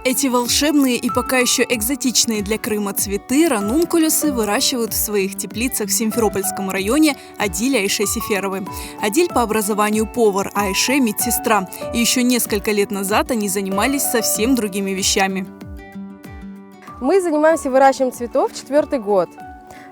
Эти волшебные и пока еще экзотичные для Крыма цветы ранункулюсы выращивают в своих теплицах в Симферопольском районе Адиль и Айше Сеферовы. Адиль по образованию повар, а Айше – медсестра. И еще несколько лет назад они занимались совсем другими вещами. Мы занимаемся выращиванием цветов 4-й год.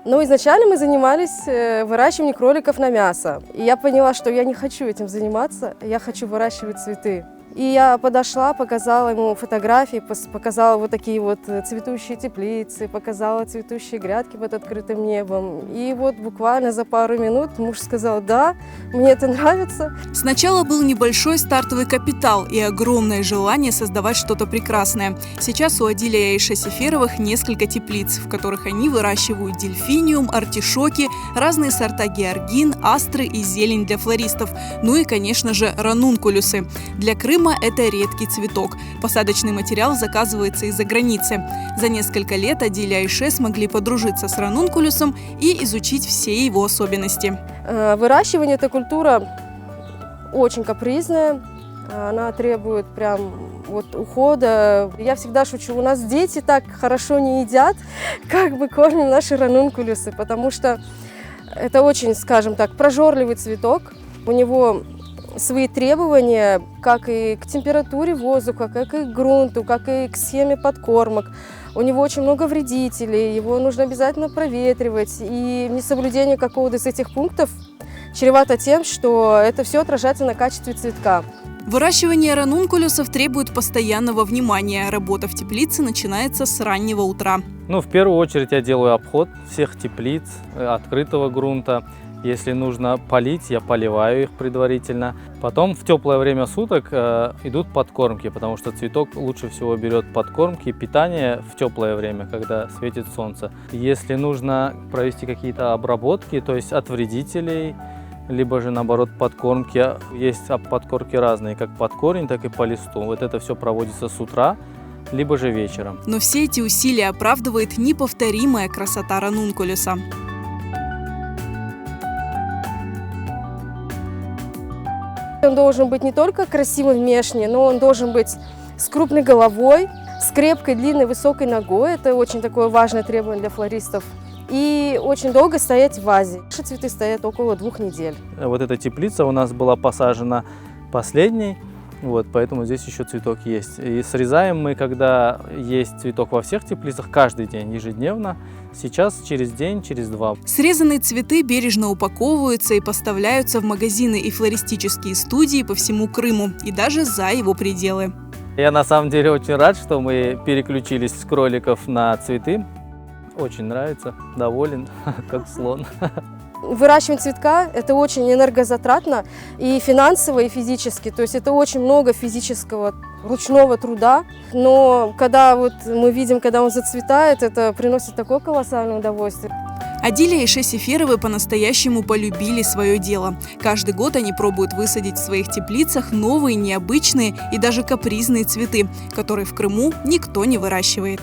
Но изначально мы занимались выращиванием кроликов на мясо. И я поняла, что я не хочу этим заниматься, я хочу выращивать цветы. И я подошла, показала ему фотографии, показала вот такие вот цветущие теплицы, показала цветущие грядки под открытым небом. И вот буквально за пару минут муж сказал: да, мне это нравится. Сначала был небольшой стартовый капитал и огромное желание создавать что-то прекрасное. Сейчас у Адиля и Айше Сеферовых несколько теплиц, в которых они выращивают дельфиниум, артишоки, разные сорта георгин, астры и зелень для флористов. Ну и, конечно же, ранункулюсы. Для Крыма это редкий цветок. Посадочный материал заказывается из-за границы. За несколько лет Адиль и Айше смогли подружиться с ранункулюсом и изучить все его особенности. Выращивание – это культура очень капризная. Она требует прям вот ухода. Я всегда шучу, у нас дети так хорошо не едят, как мы кормим наши ранункулюсы, потому что это очень, скажем так, прожорливый цветок. У него свои требования как и к температуре воздуха, как и к грунту, как и к схеме подкормок. У него очень много вредителей, его нужно обязательно проветривать. И несоблюдение какого-то из этих пунктов чревато тем, что это все отражается на качестве цветка. Выращивание ранункулюсов требует постоянного внимания. Работа в теплице начинается с раннего утра. В первую очередь я делаю обход всех теплиц, открытого грунта. Если нужно полить, я поливаю их предварительно. Потом в теплое время суток идут подкормки, потому что цветок лучше всего берет подкормки и питание в теплое время, когда светит солнце. Если нужно провести какие-то обработки, то есть от вредителей, либо же наоборот подкормки, есть подкормки разные, как под корень, так и по листу. Вот это все проводится с утра, либо же вечером. Но все эти усилия оправдывает неповторимая красота ранункулюса. Он должен быть не только красивым внешне, но он должен быть с крупной головой, с крепкой, длинной, высокой ногой. Это очень такое важное требование для флористов. И очень долго стоять в вазе. Наши цветы стоят около 2 недель. Вот эта теплица у нас была посажена последней, поэтому здесь еще цветок есть. И срезаем мы, когда есть цветок во всех теплицах, каждый день, ежедневно. Сейчас через день, через 2. Срезанные цветы бережно упаковываются и поставляются в магазины и флористические студии по всему Крыму и даже за его пределы. Я на самом деле очень рад, что мы переключились с кроликов на цветы. Очень нравится, доволен, как слон. Выращивание цветка – это очень энергозатратно и финансово, и физически. То есть это очень много физического ручного труда. Но когда мы видим, когда он зацветает, это приносит такое колоссальное удовольствие. Адиль и Айше Сеферовы по-настоящему полюбили свое дело. Каждый год они пробуют высадить в своих теплицах новые, необычные и даже капризные цветы, которые в Крыму никто не выращивает.